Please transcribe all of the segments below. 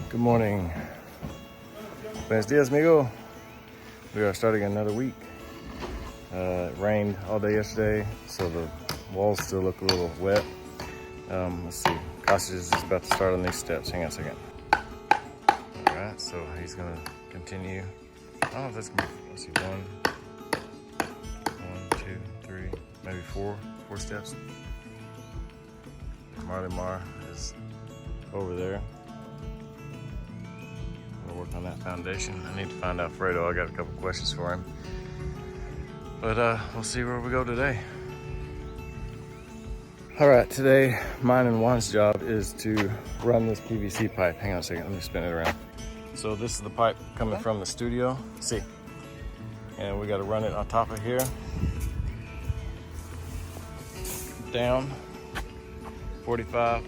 Good morning. Buenos dias, amigo. We are starting another week. It rained all day yesterday, so the walls still look a little wet. Let's see. Kostas is just about to start on these steps. Hang on a second. All right, so he's gonna continue. I don't know if that's gonna be. Let's see. One, two, three, maybe four steps. Marley Mar is over there. Work on that foundation. I need to find Alfredo. I got a couple questions for him, but we'll see where we go today. All right, today mine and Juan's job is to run this PVC pipe. Hang on a second, let me spin it around. So this is the pipe coming from the studio. See, and we got to run it on top of here, down 45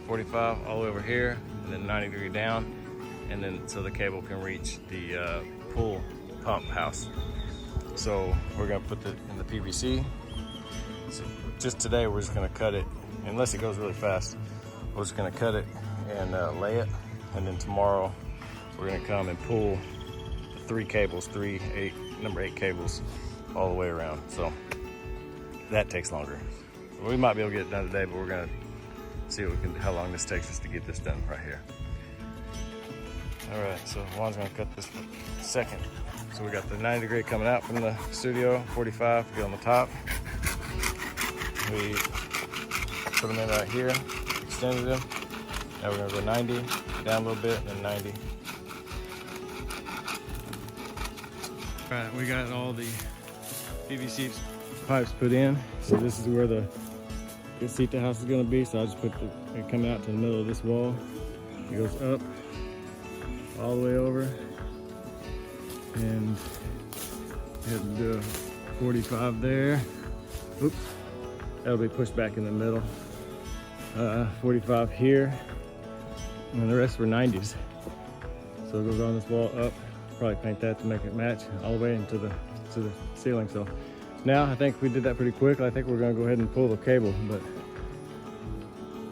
all the way over here, and then 90-degree down. And then so the cable can reach the pool pump house. So we're gonna put it in the PVC. So just today we're just gonna cut it, unless it goes really fast. We're just gonna cut it and lay it, and then tomorrow we're gonna come and pull three cables, number 8 cables all the way around. So that takes longer. We might be able to get it done today, but we're gonna see how long this takes us to get this done right here. All right, so Juan's gonna cut this for a second. So we got the 90-degree coming out from the studio, 45 to get on the top. We put them in right here, extended them. Now we're gonna go 90, down a little bit, and then 90. All right, we got all the PVC pipes put in. So this is where the casita house is gonna be. So I just put it coming out to the middle of this wall. It goes up all the way over, and had to do a 45 there. Oops, that'll be pushed back in the middle. 45 here, and the rest were 90s. So it goes on this wall up. Probably paint that to make it match all the way into the ceiling. So now I think we did that pretty quick. I think we're gonna go ahead and pull the cable, but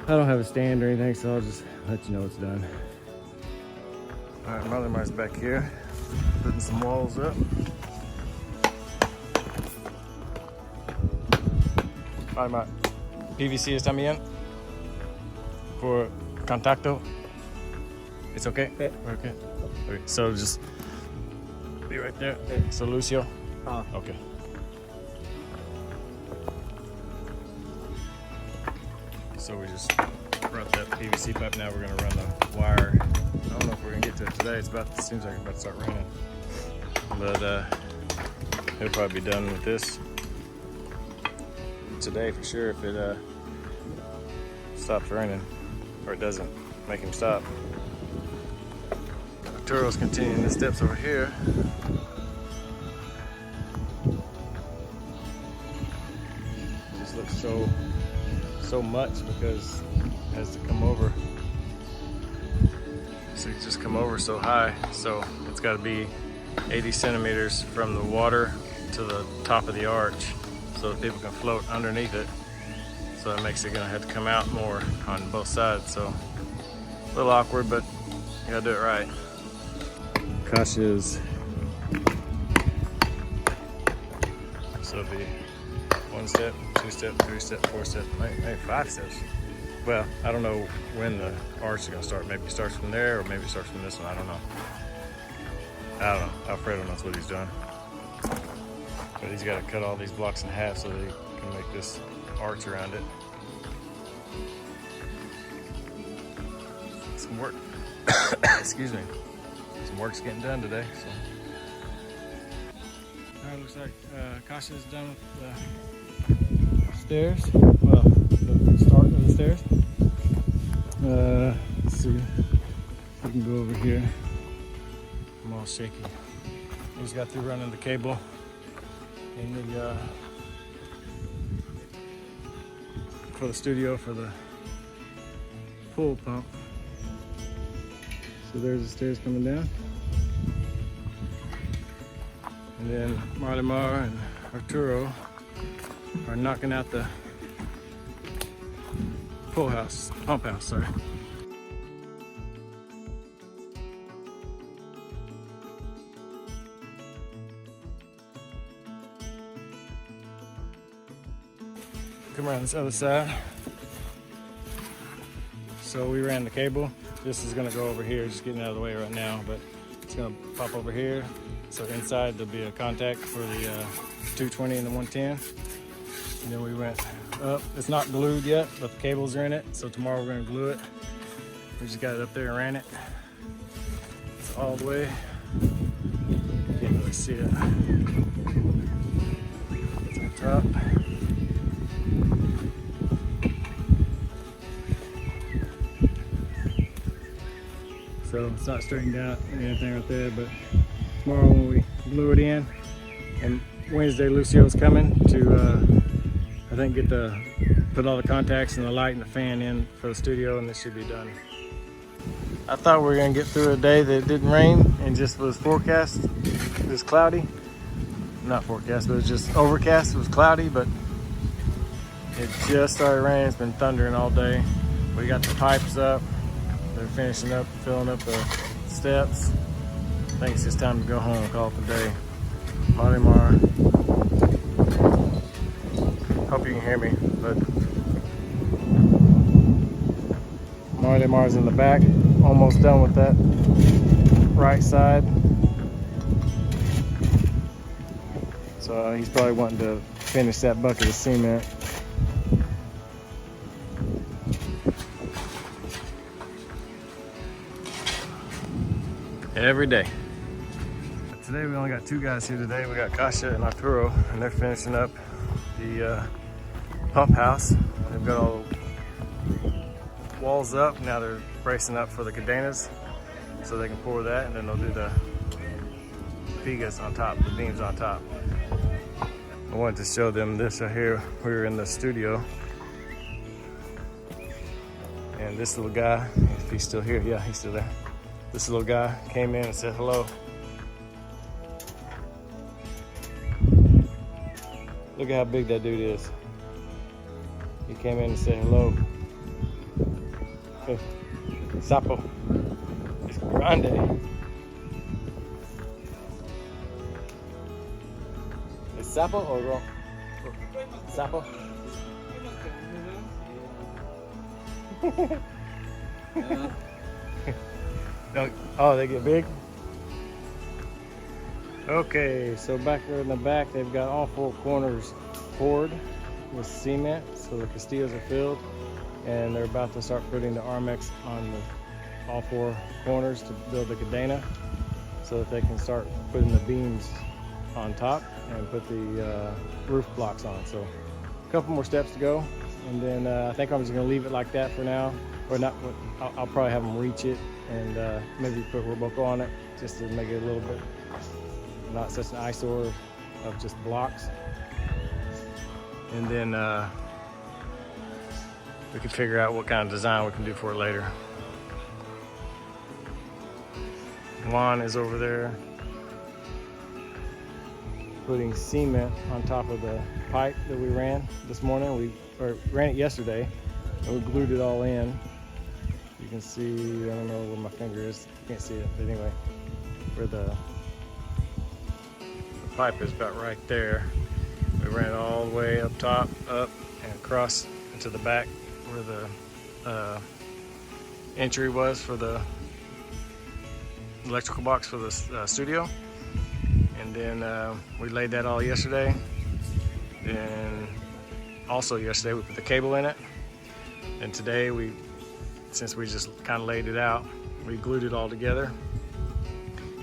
I don't have a stand or anything, so I'll just let you know it's done. All right, Marley Mar's back here, putting some walls up. Marley Mar, PVC está bien for contacto. It's okay? Okay. Okay. Okay. So just be right there. So Lucio. Okay. So we just brought that PVC pipe. Now we're gonna run the wire. I don't know if we're gonna get to it today. It seems like it's about to start raining, but it'll probably be done with this today for sure if it stops raining, or it doesn't make him stop. Arturo's continuing the steps over here. It just looks so much because it has to come over. So it's just come over so high, so it's got to be 80 centimeters from the water to the top of the arch so that people can float underneath it. So it makes it gonna have to come out more on both sides. So a little awkward, but you gotta do it right. Kasha's, so it'll be 1 step, 2 step, 3 step, 4 step, maybe 5 steps. Well, I don't know when the arch is gonna start. Maybe it starts from there, or maybe it starts from this one. I don't know. Alfredo knows what he's doing. But he's got to cut all these blocks in half so that he can make this arch around it. Some work. Excuse me. Some work's getting done today. So. All right, looks like Kasha's done with the stairs. Well, the start of the stairs. Let's see. We can go over here. I'm all shaky. He's got through running the cable in the for the studio for the pool pump. So there's the stairs coming down. And then Marley Mar and Arturo are knocking out the pump house, sorry. come around this other side. So we ran the cable. This is gonna go over here, just getting out of the way right now, but it's gonna pop over here. So inside there'll be a contact for the 220 and the 110. And then we went up. It's not glued yet, but the cables are in it. So tomorrow we're gonna glue it. We just got it up there and ran it. It's all the way. Can't really see it. It's on top. So it's not straightened out or anything right there, but tomorrow when we glue it in, and Wednesday Lucio's coming to I think put all the contacts and the light and the fan in for the studio, and this should be done. I thought we were gonna get through a day that didn't rain and just was forecast, just cloudy. Not forecast, but it was just overcast. It was cloudy, but it just started raining. It's been thundering all day. We got the pipes up. They're finishing up, filling up the steps. I think it's just time to go home and call it a day. Marty Mar. Hope you can hear me, but Marty Mar's in the back, almost done with that right side. So he's probably wanting to finish that bucket of cement. Every day. Today we only got two guys here today. We got Kasha and Arturo, and they're finishing up the pump house. They've got all the walls up. Now they're bracing up for the cadenas so they can pour that, and then they'll do the vigas on top, the beams on top. I wanted to show them this right here. We were in the studio, and this little guy, if he's still here, yeah, he's still there. This little guy came in and said hello. Look at how big that dude is. He came in and said hello. Hey, Sapo. It's grande. It's Sapo or Ro? Sapo? Oh, they get big? Okay, so back there in the back, they've got all four corners poured with cement, so the Castillos are filled, and they're about to start putting the Armex on all four corners to build the cadena, so that they can start putting the beams on top and put the roof blocks on. So a couple more steps to go, and then I think I'm just gonna leave it like that for now, or not. I'll probably have them reach it and maybe put Roboco on it just to make it a little bit not such an eyesore of just blocks. And then we can figure out what kind of design we can do for it later. Juan is over there putting cement on top of the pipe that we ran this morning. We ran it yesterday, and we glued it all in. You can see, I don't know where my finger is, you can't see it, but anyway, where the pipe is about right there. We ran it all the way up top, up, and across into the back where the entry was for the electrical box for the studio. And then we laid that all yesterday. Then also yesterday we put the cable in it. And today since we just kind of laid it out, we glued it all together,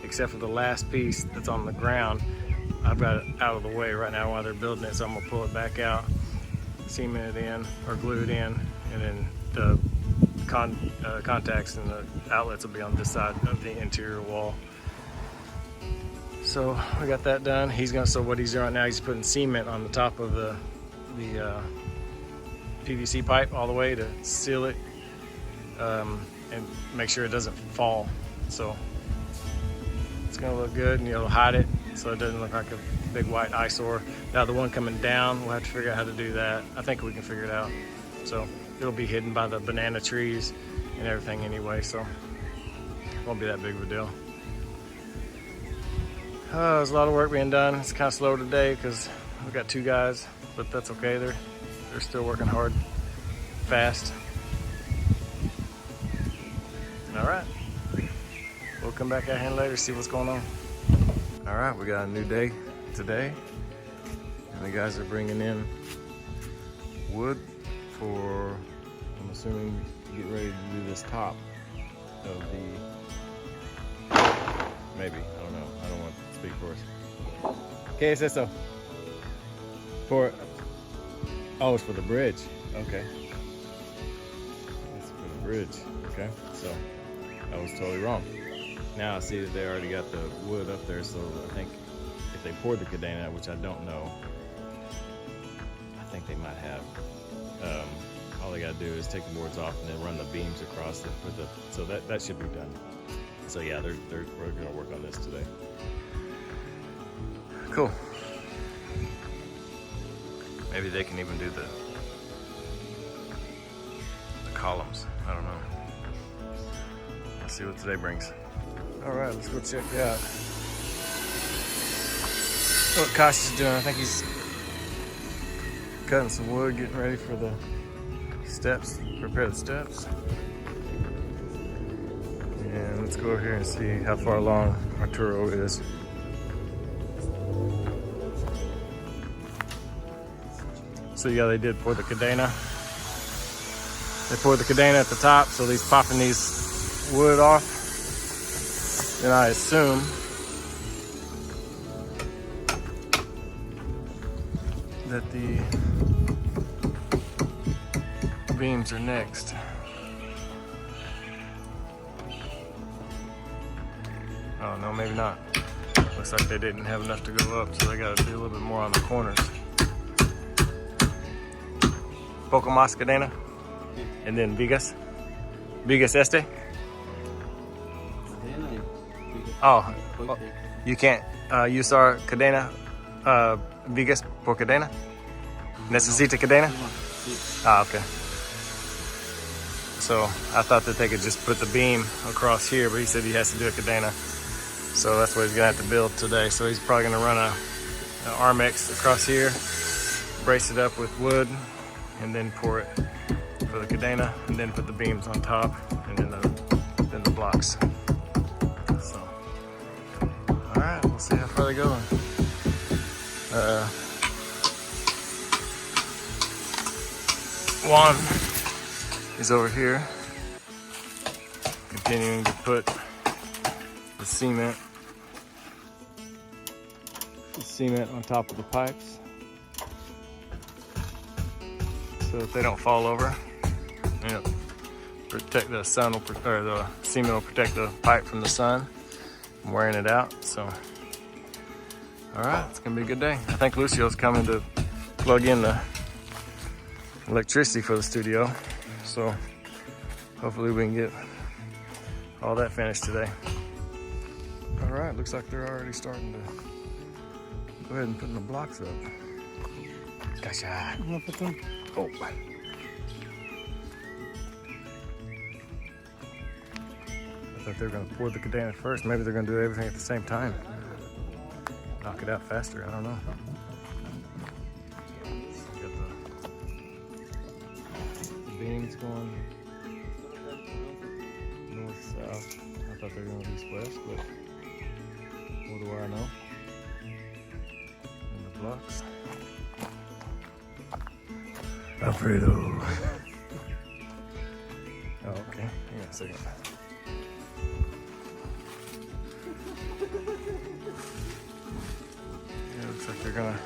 except for the last piece that's on the ground. I've got it out of the way right now while they're building it, so I'm gonna pull it back out, cement it in, or glue it in, and then the contacts and the outlets will be on this side of the interior wall. So we got that done. So what he's doing right now, he's putting cement on the top of the PVC pipe all the way to seal it and make sure it doesn't fall. So it's gonna look good, and you'll hide it so it doesn't look like a big white eyesore. Now the one coming down, we'll have to figure out how to do that. I think we can figure it out. So it'll be hidden by the banana trees and everything anyway, so it won't be that big of a deal. There's a lot of work being done. It's kind of slow today because we've got two guys, but that's okay. They're They're still working hard, fast. All right, we'll come back out here later, see what's going on. All right, we got a new day today, and the guys are bringing in wood for, I'm assuming, to get ready to do this top of the, maybe, I don't know, I don't want to speak for us. ¿Qué es eso? For, oh, it's for the bridge, okay. It's for the bridge, okay, so I was totally wrong. Now I see that they already got the wood up there, so I think if they poured the cadena, which I don't know, I think they might have. All they gotta do is take the boards off and then run the beams across it with the, so that should be done. So yeah, we're gonna work on this today. Cool. Maybe they can even do the columns. I don't know. Let's see what today brings. All right, let's go check out what Kosh is doing. I think he's cutting some wood, getting ready for the steps, prepare the steps. And let's go over here and see how far along Arturo is. So yeah, they did pour the cadena. They poured the cadena at the top, so he's popping these wood off. And I assume that the beams are next. Oh no, maybe not. Looks like they didn't have enough to go up, so they gotta do a little bit more on the corners. Poco más cadena, and then vigas. Vigas este. Oh, you can't use our cadena, vigas por cadena? Necesita cadena? Ah, okay. So I thought that they could just put the beam across here, but he said he has to do a cadena. So that's what he's gonna have to build today. So he's probably gonna run a Armex across here, brace it up with wood, and then pour it for the cadena, and then put the beams on top, and then the blocks. So, all right, we'll see how far they go. Juan is over here, continuing to put the cement on top of the pipes, so that they don't fall over. You know, protect the sun, or the cement will protect the pipe from the sun from wearing it out. So, all right, it's gonna be a good day. I think Lucio's coming to plug in the electricity for the studio, so hopefully we can get all that finished today. All right, looks like they're already starting to go ahead and put the blocks up. Gosh, oh. I thought they were going to pour the cadena first. Maybe they're going to do everything at the same time. Knock it out faster, I don't know. Got the beams going north-south. I thought they were going east-west, but what do I know? And the blocks. Alfredo. Oh, okay. Hang on a second. Yeah, looks like they're gonna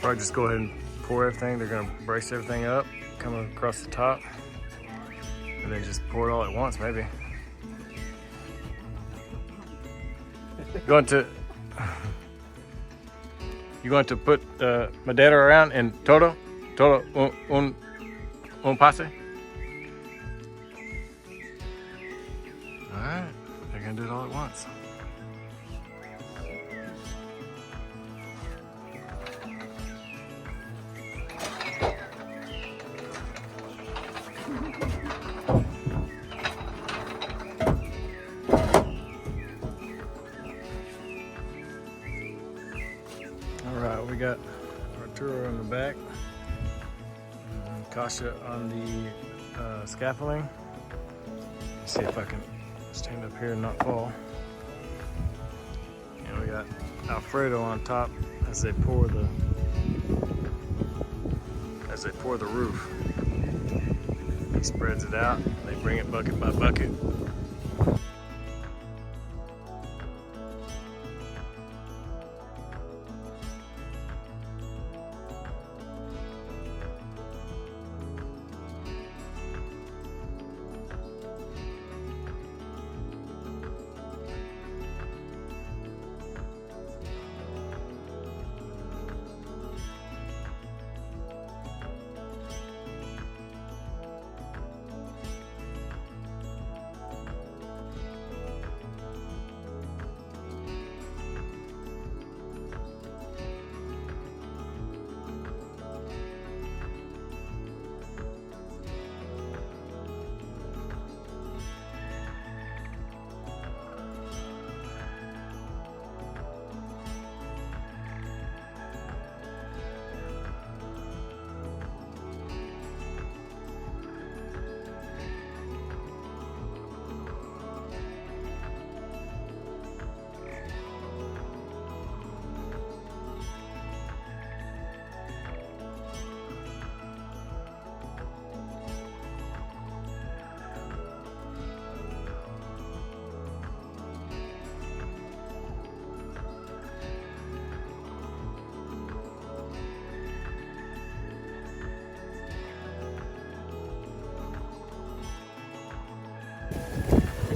probably just go ahead and pour everything. They're gonna brace everything up, come across the top, and then just pour it all at once, maybe. You going to put Madera around and todo un pase? All right, they're gonna do it all at once. All right, we got Arturo in the back Kasha on the scaffolding. Let's see if I can stand up here and not fall. And we got Alfredo on top as they pour the roof. He spreads it out. They bring it bucket by bucket.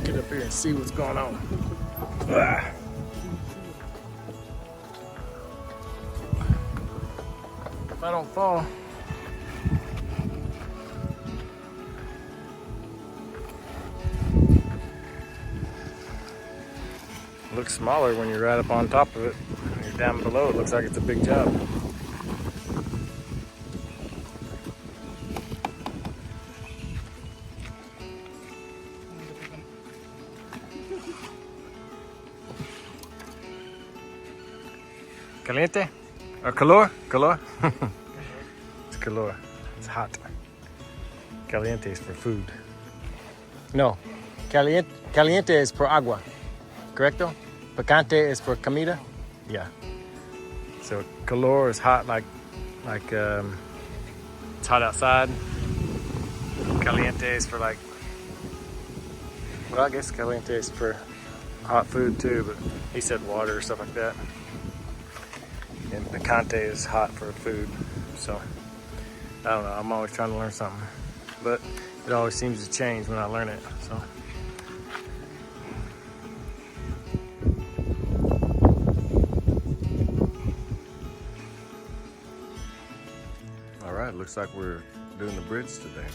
Get up here and see what's going on. If I don't fall, it looks smaller when you're right up on top of it. When you're down below, it looks like it's a big job. Caliente? Or calor? Calor? It's calor. It's hot. Caliente is for food. No. Caliente is for agua. Correcto? Picante is for comida? Yeah. So calor is hot like it's hot outside. Caliente is for like, well, I guess caliente is for hot food too, but he said water or stuff like that. And picante is hot for food. So, I don't know, I'm always trying to learn something. But it always seems to change when I learn it, so. All right, looks like we're doing the bridge today.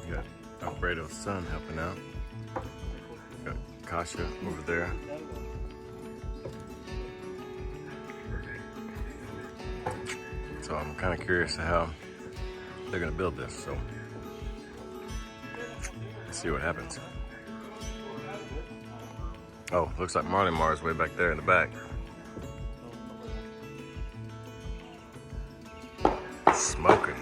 We got Alfredo's son helping out. Got Kasha over there. So I'm kind of curious to how they're gonna build this, so let's see what happens. Oh, looks like Marley Mar's way back there in the back. Smoking.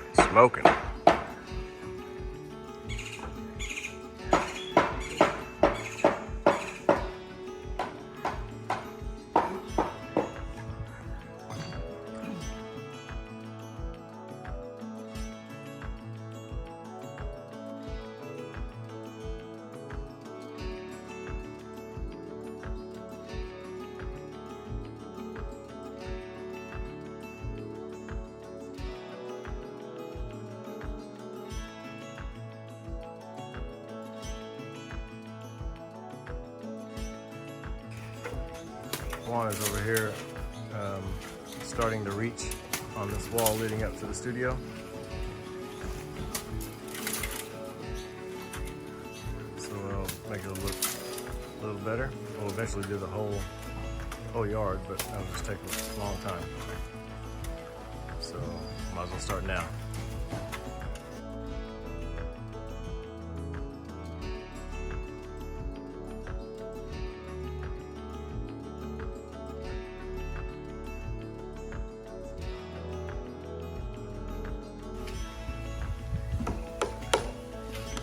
Juan is over here starting to reach on this wall leading up to the studio. So it'll make it look a little better. We'll eventually do the whole yard, but that'll just take a long time. So might as well start now.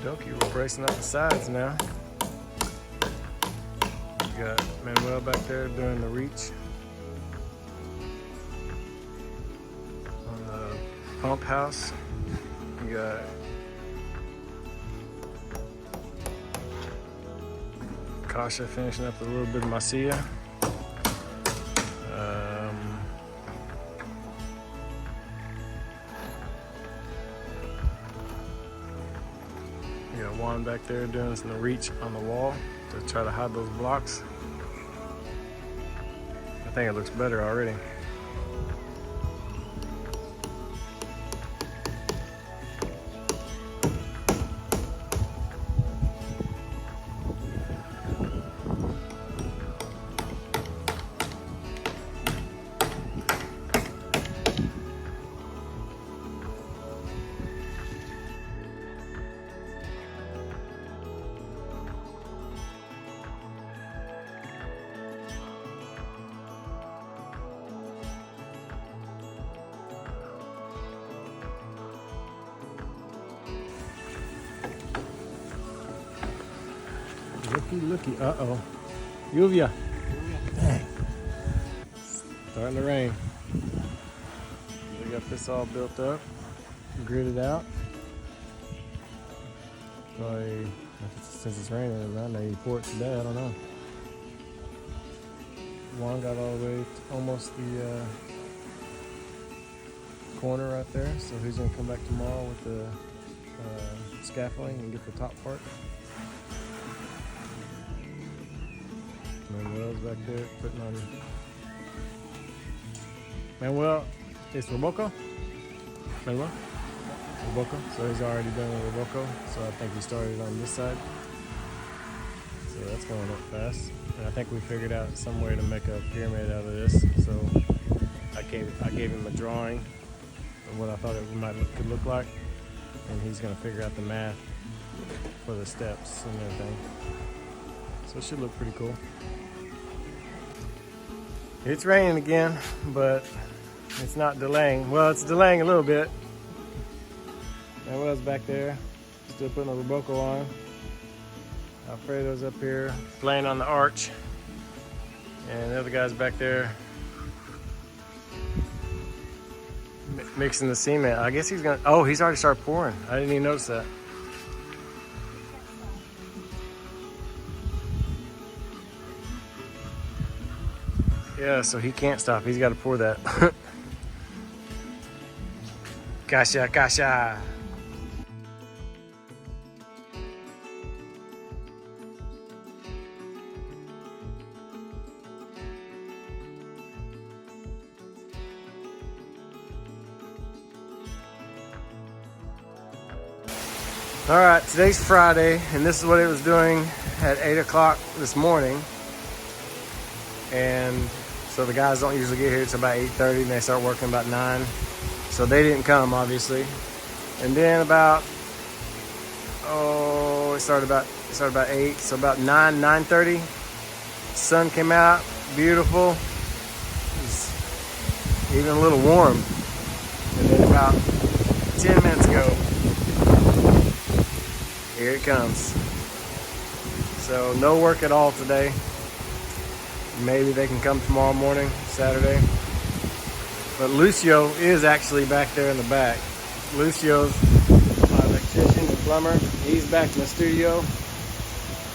Dokie, we're bracing up the sides now. We got Manuel back there doing the reach on the pump house. We got Kasha finishing up a little bit of Masia. We got Juan back there doing some reach on the wall to try to hide those blocks. I think it looks better already. Looky, uh-oh. Lluvia. Dang. Starting to rain. We got this all built up, gridded out. Probably, since it's raining, I may pour it today, I don't know. Juan got all the way to almost the corner right there, so he's gonna come back tomorrow with the scaffolding and get the top part. Manuel's back there putting on. Manuel, it's Roboco? Manuel? Roboco. So he's already done the Roboco. So I think he started on this side. So that's going up fast. And I think we figured out some way to make a pyramid out of this. So I gave him a drawing of what I thought it could look like. And he's going to figure out the math for the steps and everything. So it should look pretty cool. It's raining again, but it's not delaying. Well, it's delaying a little bit. Manuel's back there, still putting a Roboco on. Alfredo's up here playing on the arch. And the other guy's back there mixing the cement. I guess he's gonna, oh, he's already started pouring. I didn't even notice that. Yeah, so he can't stop. He's got to pour that. Kasha, kasha. All right, today's Friday, and this is what it was doing at 8 o'clock this morning. And so the guys don't usually get here until about 8:30, and they start working about 9. So they didn't come, obviously. And then about, it started about 8. So about 9:30, sun came out, beautiful. It was even a little warm. And then about 10 minutes ago, here it comes. So no work at all today. Maybe they can come tomorrow morning, Saturday. But Lucio is actually back there in the back. Lucio's my electrician and plumber. He's back in the studio,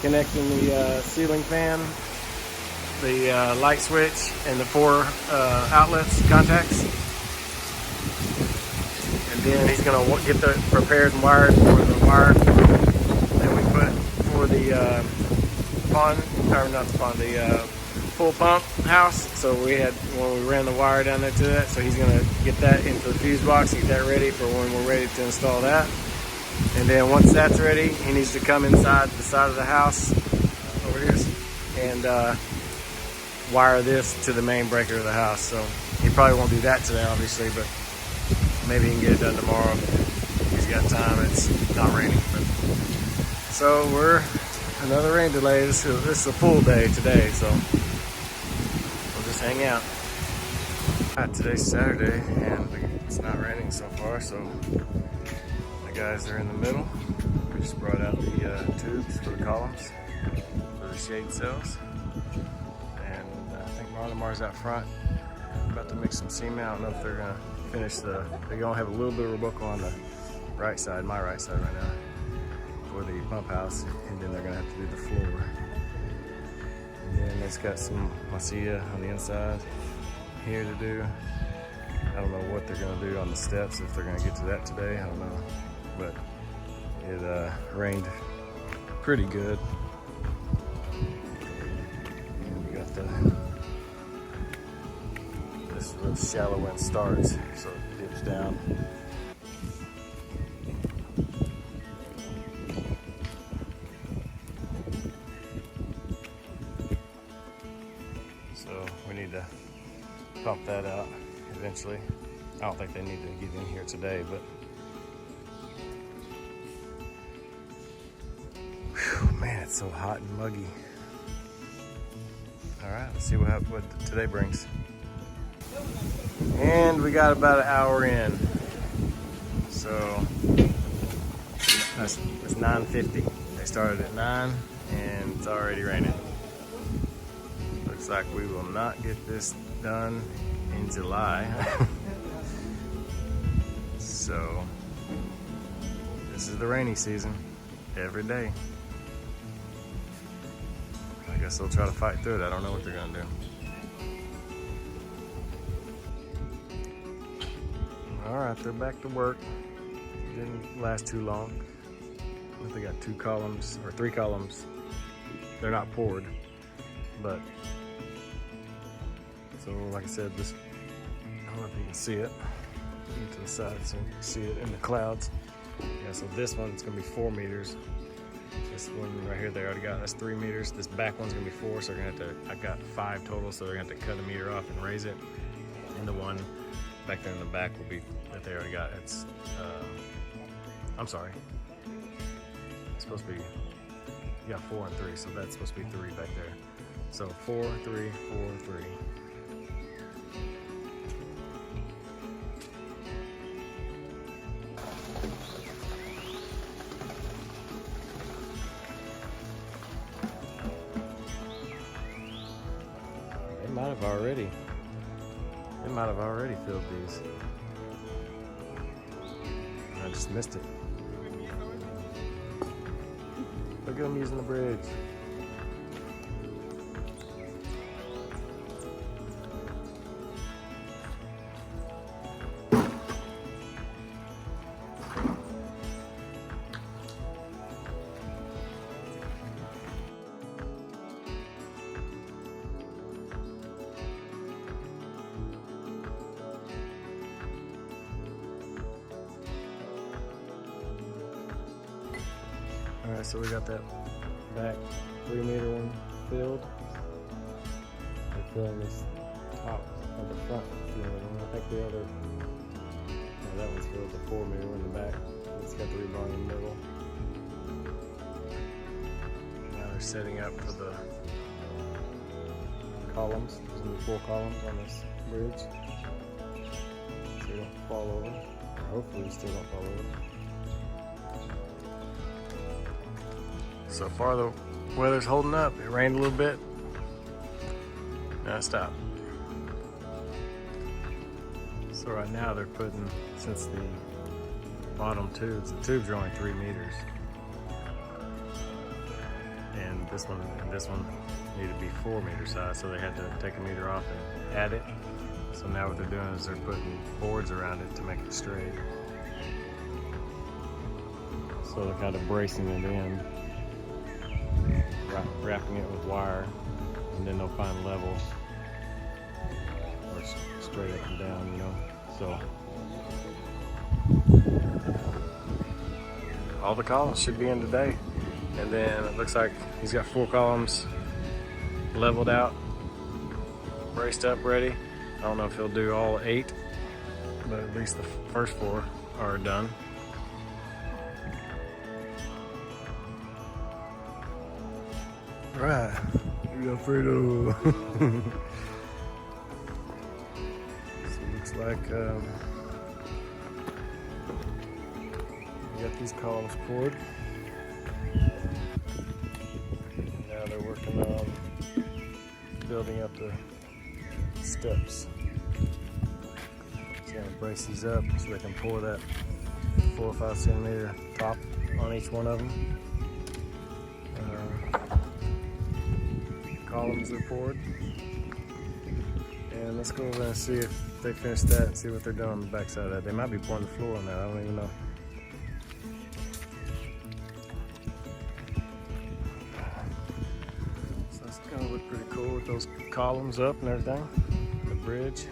connecting the ceiling fan, the light switch, and the 4 outlets, contacts. And then he's gonna get the prepared and wired for the wire that we put for the full pump house. So we had, when we ran the wire down there to that, so he's gonna get that into the fuse box, get that ready for when we're ready to install that. And then once that's ready, he needs to come inside the side of the house over here and wire this to the main breaker of the house. So he probably won't do that today, obviously, but maybe he can get it done tomorrow if he's got time. It's not raining. But. So we're another rain delay. This is a full day today, so we'll just hang out. Today's Saturday, and it's not raining so far, so the guys are in the middle. We just brought out the tubes for the columns for the shade cells. And I think Marlamar's out front, about to mix some cement. I don't know if they're gonna finish they're gonna have a little bit of Robuco on the right side, my right side right now, for the pump house, and then they're gonna have to do the floor. And then it's got some masilla on the inside here to do. I don't know what they're gonna do on the steps, if they're gonna get to that today, I don't know. But it rained pretty good. And we got this is where the shallow end starts, so it dips down. So we need to pump that out eventually. I don't think they need to get in here today, but whew, man, it's so hot and muggy. All right, let's see what today brings. And we got about an hour in. So it's 9:50. They started at 9 and it's already raining. Looks like we will not get this done in July. So this is the rainy season every day. I guess they'll try to fight through it. I don't know what they're gonna do. All right, they're back to work. Didn't last too long. I think they got 2 columns or 3 columns. They're not poured, but so like I said, this, I don't know if you can see it. Get to the side so you can see it in the clouds. Yeah, so this one's gonna be 4 meters. This one right here, they already got, that's 3 meters. This back one's gonna be 4, so they're gonna have to, I've got 5 total, so they're gonna have to cut a meter off and raise it. And the one back there in the back will be, that they already got, it's, I'm sorry. It's supposed to be, you got 4 and 3, so that's supposed to be 3 back there. So 4, 3, 4, 3. They might have already filled these. I just missed it. Look at them using the bridge. Alright, so we got that back 3 meter one filled. They're filling this top of the front one. I think the other, no, that one's filled, the 4 meter one in the back. It's got the rebar in the middle. Now they're setting up for the columns. There's gonna be 4 columns on this bridge. So you don't fall over. Or hopefully you still don't fall over. So far the weather's holding up. It rained a little bit. Now it stopped. So right now they're putting, since the bottom tubes, the tubes are only 3 meters. And this one needed to be 4 meter size, so they had to take a meter off and add it. So now what they're doing is they're putting boards around it to make it straight. So they're kind of bracing it in, wrapping it with wire, and then they'll find levels, or straight up and down, you know. So all the columns should be in today, and then it looks like he's got 4 columns leveled out, braced up, ready. I don't know if he'll do all 8, but at least the first 4 are done. Right, we got Fredo. So it looks like we got these columns poured. building up the steps. So I'm gonna brace these up so they can pour that 4 or 5 centimeter top on each one of them. Columns are poured. And let's go over and see if they finish that and see what they're doing on the back side of that. They might be pouring the floor on that, I don't even know. So it's gonna look pretty cool with those columns up and everything. The bridge.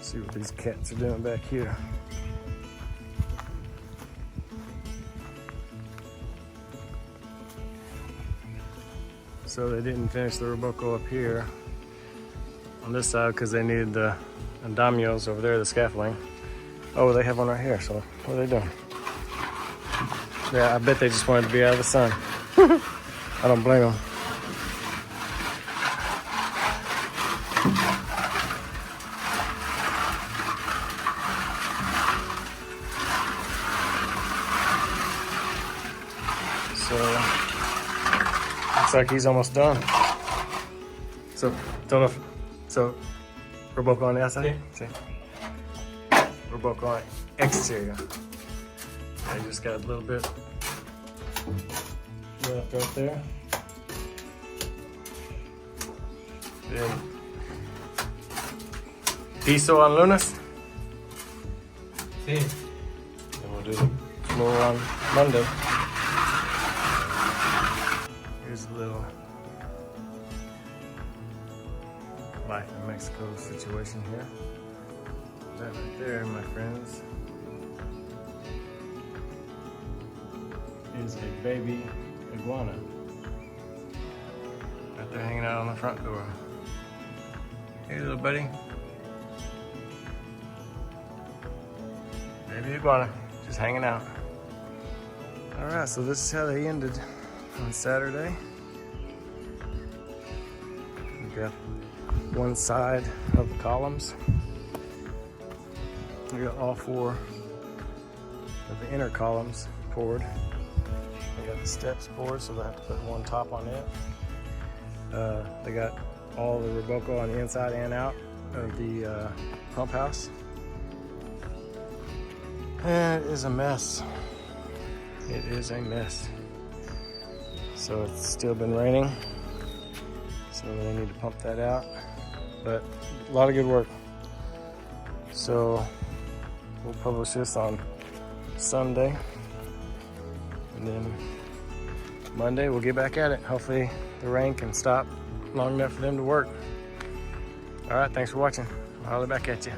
See what these cats are doing back here. So they didn't finish the Roboco up here on this side because they needed the andamios over there, the scaffolding. Oh, they have one right here, so what are they doing? Yeah, I bet they just wanted to be out of the sun. I don't blame them. So, looks like he's almost done. So, Roboco on the outside? Yeah. See? Roboco on exterior. I just got a little bit left right there. Then, piso on lunes. Sí. And we'll do the floor on Monday. Here's a little life in Mexico situation here. That right there, my friends, is a baby iguana. Right there hanging out on the front door. Hey little buddy. Baby iguana, just hanging out. Alright, so this is how they ended on Saturday. We got one side of the columns. We got all 4 of the inner columns poured. We got the steps poured, so they have to put one top on it. They got all the Roboco on the inside and out of the pump house. And it is a mess. It is a mess. So it's still been raining, so they need to pump that out. But a lot of good work. So we'll publish this on Sunday, and then Monday we'll get back at it. Hopefully the rain can stop long enough for them to work. All right, thanks for watching. I'll holler back at you.